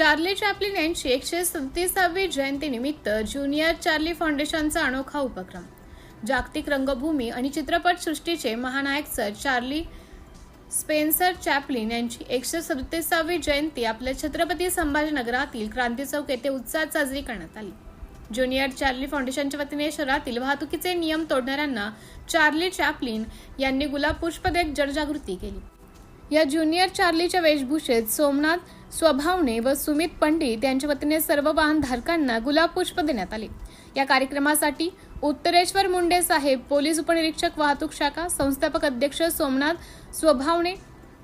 Charlie Chaplin यांची 137वी जयंतीनिमित्त junior Charlie फाउंडेशनचा अनोखा उपक्रम। जागतिक रंगभूमी आणि चित्रपट सृष्टीचे महानायक सर चार्ली स्पेन्सर चॅप्लिन यांची 137वी जयंती आपल्या छत्रपती संभाजीनगरातील क्रांती चौक येथे उत्साहात साजरी करण्यात आली। ज्युनियर चार्ली फाउंडेशनच्या वतीने शहरातील वाहतुकीचे नियम तोडणाऱ्यांना चार्ली चॅप्लिन यांनी गुलाब पुष्प देत जनजागृती केली। या ज्युनियर चार्लीच्या वेशभूषेत सोमनाथ स्वभावने व सुमित पंडित यांच्या वतीने सर्व वाहनधारकांना गुलाब पुष्प देण्यात आले। या कार्यक्रमासाठी उत्तरेश्वर मुंडे साहेब, पोलीस उपनिरीक्षक वाहतूक शाखा, संस्थापक अध्यक्ष सोमनाथ स्वभावने,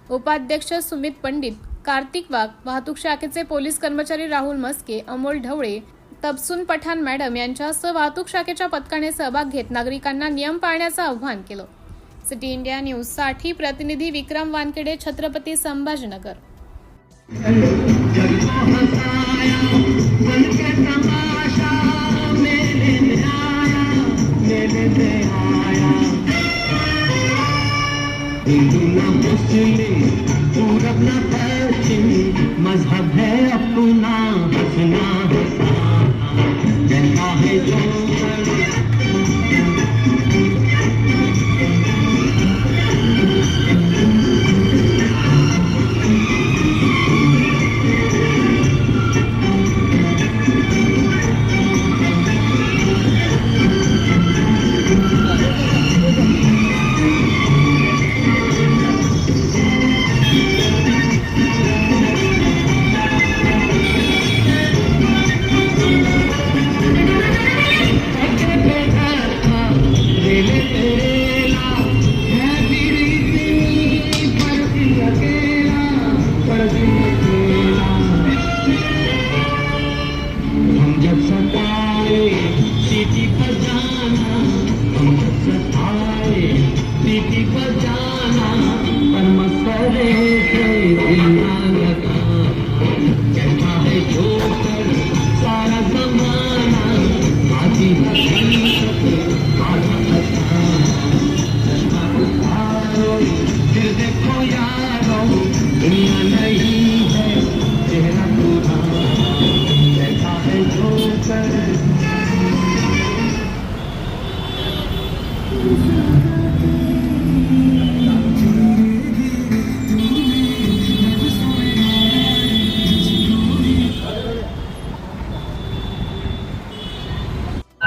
उपाध्यक्ष सुमित पंडित, कार्तिक वाघ, वाहतूक शाखेचे पोलीस कर्मचारी राहुल मस्के, अमोल ढवळे, तबसून पठाण मॅडम यांच्यासह वाहतूक शाखेच्या पथकाने सहभाग घेत नागरिकांना नियम पाळण्याचं आवाहन केलं। सिटी इंडिया न्यूज साठी प्रतिनिधी विक्रम वानखेडे, छत्रपती संभाजीनगर। मजहब है अपना हंसना जैसा है जो सिटी पर जाना, हम सताए सिटी पर जाना, पर मसले से जीना लगा कहता है जो कर सारा जमाना आती फिर देखो यारो दुनिया नहीं है चेहरा पूरा कहता है जो कर।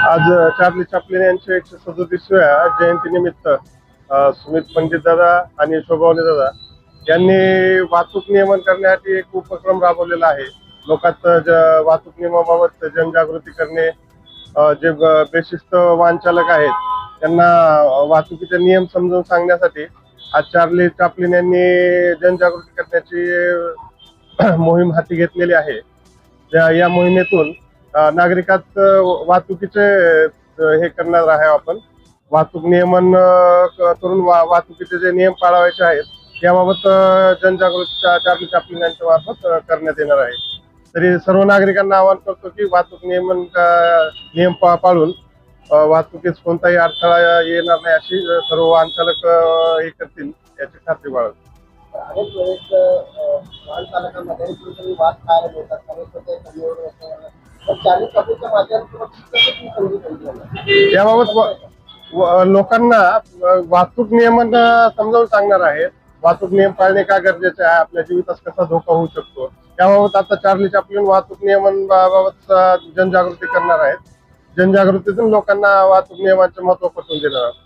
आज चार्ली चॅप्लिन यांच्या 137व्या जयंतीनिमित्त सुमित पंडित दादा आणि शोभावने दादा यांनी वाहतूक नियमन करण्यासाठी एक उपक्रम राबवलेला आहे। लोकांत वाहतूक नियमाबाबत जनजागृती करणे, जे बेशिस्त वाहन चालक आहेत त्यांना वाहतुकीचे नियम समजावून सांगण्यासाठी आज चार्ली चॅप्लिन यांनी जनजागृती करण्याची मोहीम हाती घेतलेली आहे। या मोहिमेतून नागरिकात वाहतुकीचे हे करणार आहे। आपण वाहतूक नियमन करून वाहतुकीचे जे नियम पाळावायचे आहेत याबाबत जनजागृती चार्ली चॅप्लिन यांच्या मार्फत करण्यात येणार आहे। तरी सर्व नागरिकांना आवाहन करतो की वाहतूक नियम पाळून वाहतुकीस कोणताही अडथळा येणार नाही अशी सर्व वाहन चालक हे करतील याची खात्री बाळगतो। अनेक वेळेस वाहन चालकांमध्ये वाद खायला मिळतात, याबाबत लोकांना वाहतूक नियमन समजावून सांगणार आहे। वाहतूक नियम पाळणे का गरजेचे आहे, आपल्या जीवितास कसा धोका होऊ शकतो याबाबत आता चार्ली चॅप्लिन वाहतूक नियमन बाबत जनजागृती करणार आहेत। जनजागृतीतून लोकांना वाहतूक नियमांचे महत्त्व पटवून देणार आहेत।